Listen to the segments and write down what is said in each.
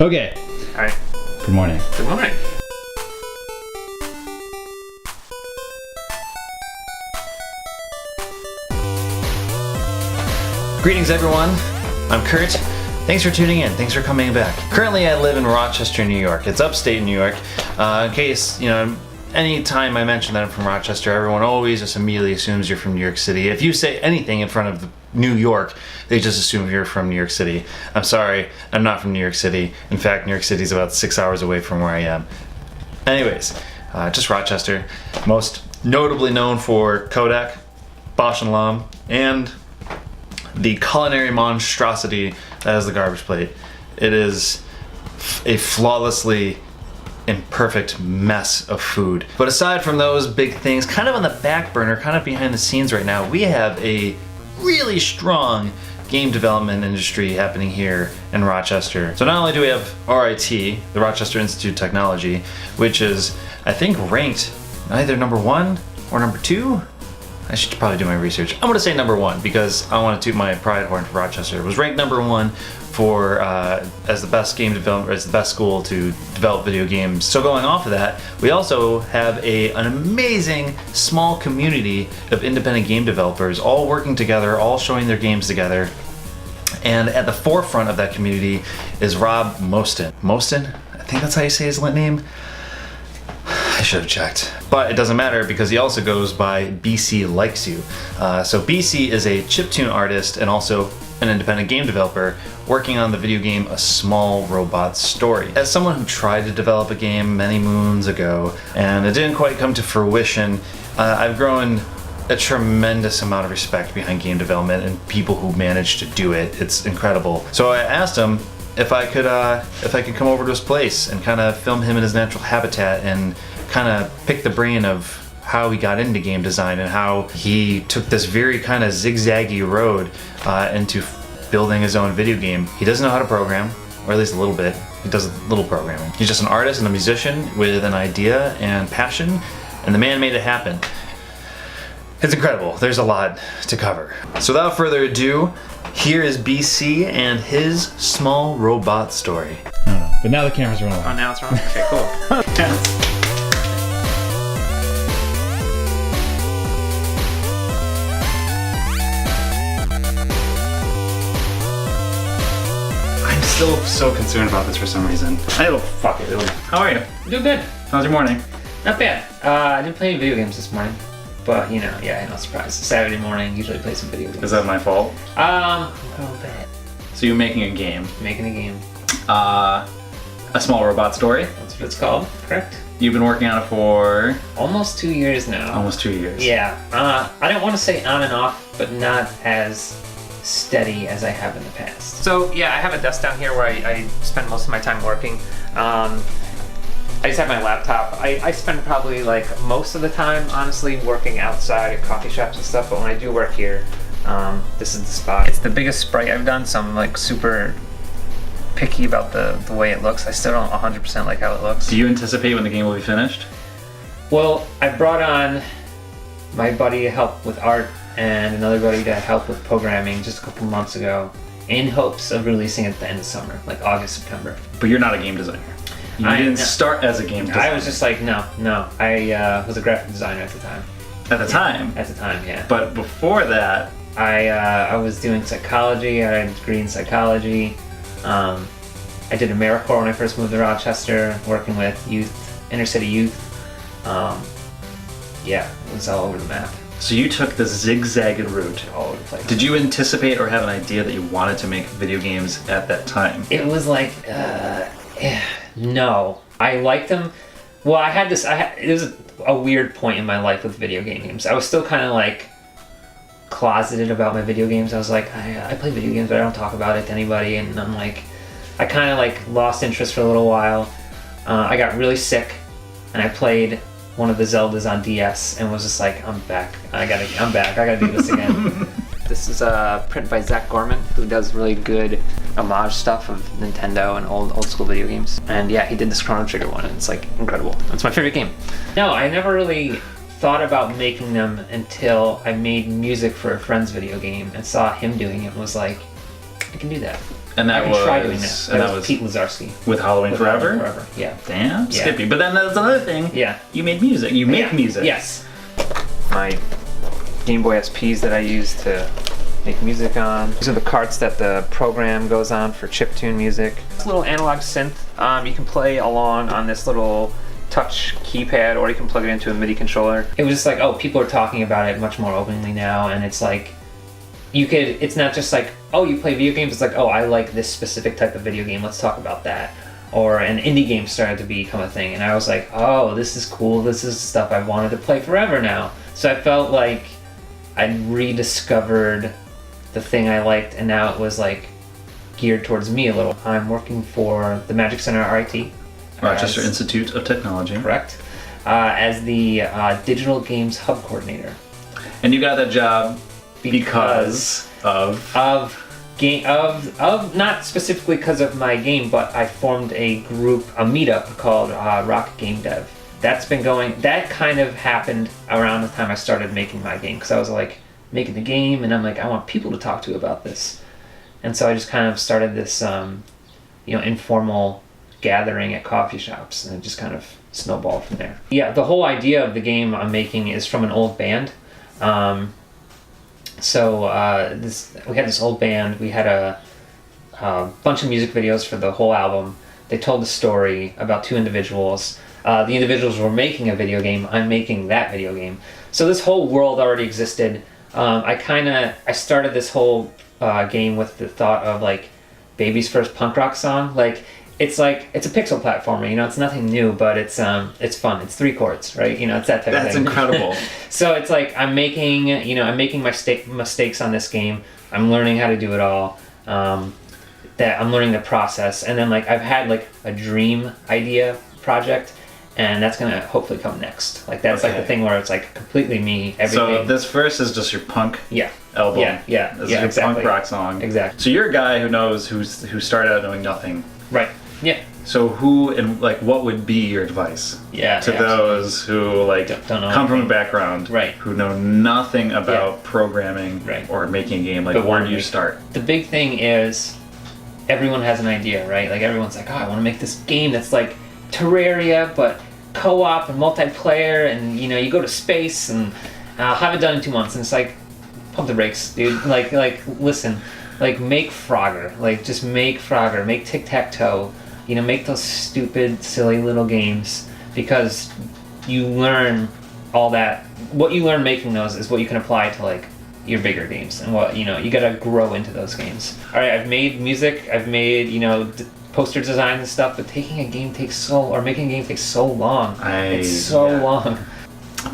Okay. All right. Good morning. Good morning. Greetings, everyone. I'm Kurt. Thanks for tuning in. Thanks for coming back. Currently, I live in Rochester, New York. It's upstate New York. In case, any time I mention that I'm from Rochester, everyone always just immediately assumes you're from New York City. If you say anything in front of New York, they just assume you're from New York City. I'm sorry, I'm not from New York City. In fact, New York City is about 6 hours away from where I am. Anyways, just Rochester. Most notably known for Kodak, Bosch and Lomb, and the culinary monstrosity that is the garbage plate. It is a flawlessly imperfect mess of food. But aside from those big things, kind of on the back burner, kind of behind the scenes right now, we have a really strong game development industry happening here in Rochester. So not only do we have RIT, the Rochester Institute of Technology, which is, I think, ranked either number 1 or number 2. I should probably do my research. I'm gonna say number 1 because I want to toot my pride horn for Rochester. It was ranked number 1 for as the best game developer, as the best school to develop video games. So going off of that, we also have an amazing small community of independent game developers, all working together, all showing their games together. And at the forefront of that community is Rob Mostyn. Mostyn? I think that's how you say his name. I should have checked. But it doesn't matter because he also goes by BC Likes You. So BC is a chiptune artist and also an independent game developer working on the video game A Small Robot Story. As someone who tried to develop a game many moons ago and it didn't quite come to fruition, I've grown a tremendous amount of respect behind game development and people who manage to do it. It's incredible. So I asked him if I could come over to his place and kind of film him in his natural habitat and kind of pick the brain of how he got into game design and how he took this very kind of zigzaggy road into building his own video game. He doesn't know how to program, or at least a little bit. He does a little programming. He's just an artist and a musician with an idea and passion, and the man made it happen. It's incredible. There's a lot to cover. So without further ado, here is BC and his Small Robot Story. I don't know. But now the camera's rolling. Oh, now it's wrong? Okay, cool. I'm still so concerned about this for some reason. Fuck it. How are you? Doing good. How's your morning? Not bad. I didn't play any video games this morning. But, yeah, no surprise. Saturday morning, usually play some video games. Is that my fault? A little bit. So you're making a game. Making a game. A Small Robot Story? That's what it's called, correct? You've been working on it for? Almost 2 years now. Almost 2 years. Yeah. I don't want to say on and off, but not as steady as I have in the past. So, yeah, I have a desk down here where I spend most of my time working. I just have my laptop. I spend probably like most of the time, honestly, working outside at coffee shops and stuff, but when I do work here, this is the spot. It's the biggest sprite I've done, so I'm like super picky about the way it looks. I still don't 100% like how it looks. Do you anticipate when the game will be finished? Well, I brought on my buddy to help with art and another buddy to help with programming just a couple months ago in hopes of releasing it at the end of summer, like August, September. But you're not a game designer. You didn't start as a game designer. I was just like, no. I was a graphic designer at the time. At the time? At the time, yeah. But before that... I was doing psychology. I had a degree in psychology. I did AmeriCorps when I first moved to Rochester, working with youth, inner city youth. Yeah, it was all over the map. So you took the zigzagged route. All over the place. Did you anticipate or have an idea that you wanted to make video games at that time? It was like, no. I liked them. Well, it was a weird point in my life with video games. I was still kind of like closeted about my video games. I was like, I play video games, but I don't talk about it to anybody. And I'm like, I kind of like lost interest for a little while. I got really sick, and I played one of the Zeldas on DS, and was just like, I'm back. I gotta do this again. This is a print by Zach Gorman, who does really good homage stuff of Nintendo and old school video games. And yeah, he did this Chrono Trigger one, and it's like incredible. It's my favorite game. No, I never really thought about making them until I made music for a friend's video game and saw him doing it and was like, I can do that. And that I can try doing that. and That was Pete Lazarski. with Halloween Forever? Forever, yeah. Damn, Yeah. Skippy. But then there's another thing. Yeah. You made music. You make music. Yes. My Game Boy SPs that I use to make music on. These are the carts that the program goes on for chiptune music. It's a little analog synth. You can play along on this little touch keypad, or you can plug it into a MIDI controller. It was just like, oh, people are talking about it much more openly now, and it's like, it's not just like, oh, you play video games, it's like, oh, I like this specific type of video game, let's talk about that. Or an indie game started to become a thing, and I was like, oh, this is cool, this is stuff I've wanted to play forever now. So I felt like I'd rediscovered the thing I liked, and now it was like geared towards me a little. I'm working for the Magic Center RIT. Rochester Institute of Technology. Correct. As the Digital Games Hub Coordinator. And you got that job because of not specifically because of my game, but I formed a group, a meetup called Rock Game Dev. That kind of happened around the time I started making my game, because I was like making the game and I'm like, I want people to talk to about this. And so I just kind of started this informal gathering at coffee shops, and it just kind of snowballed from there. Yeah, the whole idea of the game I'm making is from an old band. We had this old band. We had a bunch of music videos for the whole album. They told a story about two individuals. The individuals were making a video game. I'm making that video game. So this whole world already existed. I started this whole game with the thought of like Baby's first punk rock song. It's a pixel platformer, it's nothing new, but it's fun. It's 3 chords, right? It's that type of thing. That's incredible. So it's like I'm making my mistakes on this game. I'm learning how to do it all. That I'm learning the process, and then like I've had like a dream idea project, and that's gonna hopefully come next. Like that's like the thing where it's like completely me. Everything. So this first is just your punk album. Yeah. This is your punk rock song. Exactly. So you're a guy who started out knowing nothing. Right. Yeah. So who and like what would be your advice to those who like don't know come from a background who know nothing about programming or making a game? Like where do you start? The big thing is everyone has an idea, right? Like everyone's like, oh, I want to make this game that's like Terraria but co-op and multiplayer, and you go to space, and I'll have it done in 2 months. And it's like, pump the brakes, dude. Like listen, like make Frogger, like just make Frogger, make Tic-Tac-Toe. Make those stupid, silly little games, because you learn all that. What you learn making those is what you can apply to like your bigger games, and what you gotta grow into those games. All right, I've made music, I've made poster designs and stuff, but making a game takes so long. It's so long.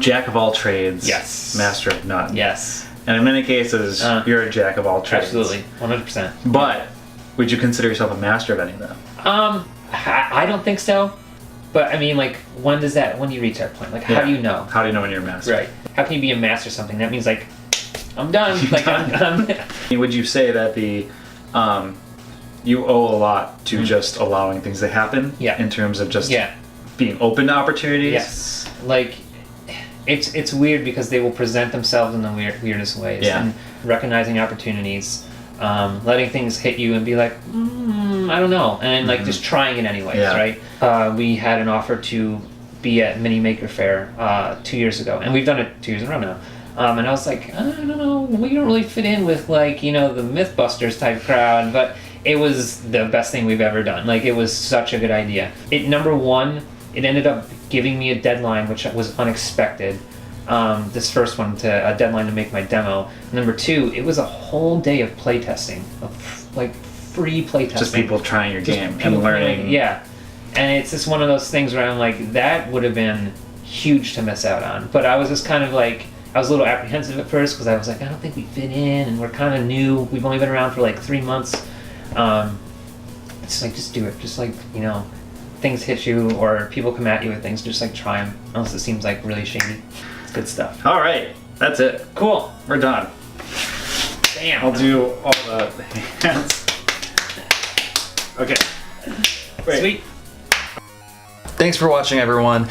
Jack of all trades. Yes. Master of none. Yes. And in many cases, you're a jack of all trades. Absolutely, 100%. But would you consider yourself a master of any of them? I don't think so. But I mean, like, when do you reach that point? Like, how do you know? How do you know when you're a master? Right. How can you be a master of something? That means like, I'm done. Like, I'm Would you say that you owe a lot to just allowing things to happen? Yeah. In terms of just being open to opportunities? Yes. Like, it's weird because they will present themselves in the weirdest ways. Yeah. And recognizing opportunities, letting things hit you and be like, I don't know, and like just trying it anyways, right? We had an offer to be at Mini Maker Faire 2 years ago, and we've done it 2 years in a row now. And I was like, I don't know, we don't really fit in with like the Mythbusters type crowd, but it was the best thing we've ever done. Like, it was such a good idea. Number one, it ended up giving me a deadline, which was unexpected. This first one, a deadline to make my demo. Number two, it was a whole day of playtesting, like free playtesting. Just people trying your game and learning. And it's just one of those things where I'm like, that would have been huge to miss out on. But I was just kind of like, I was a little apprehensive at first because I was like, I don't think we fit in, and we're kind of new. We've only been around for like 3 months. It's like, just do it. Just like, things hit you or people come at you with things, just like try them. Unless it seems like really shady. It's good stuff. All right. That's it. Cool. We're done. Damn. I'll do all the hands. Okay. Great. Sweet. Thanks for watching, everyone.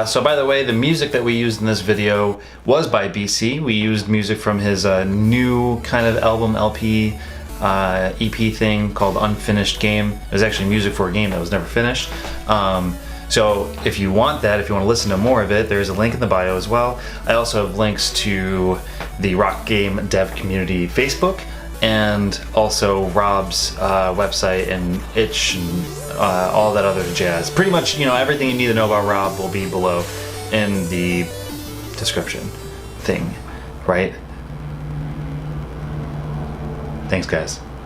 So by the way, the music that we used in this video was by BC. We used music from his new kind of album LP EP thing called Unfinished Game. It was actually music for a game that was never finished. So if you want that, if you want to listen to more of it, there's a link in the bio as well. I also have links to the Rock Game Dev Community Facebook, and also Rob's website and itch and all that other jazz. Pretty much, everything you need to know about Rob will be below in the description thing, right? Thanks, guys.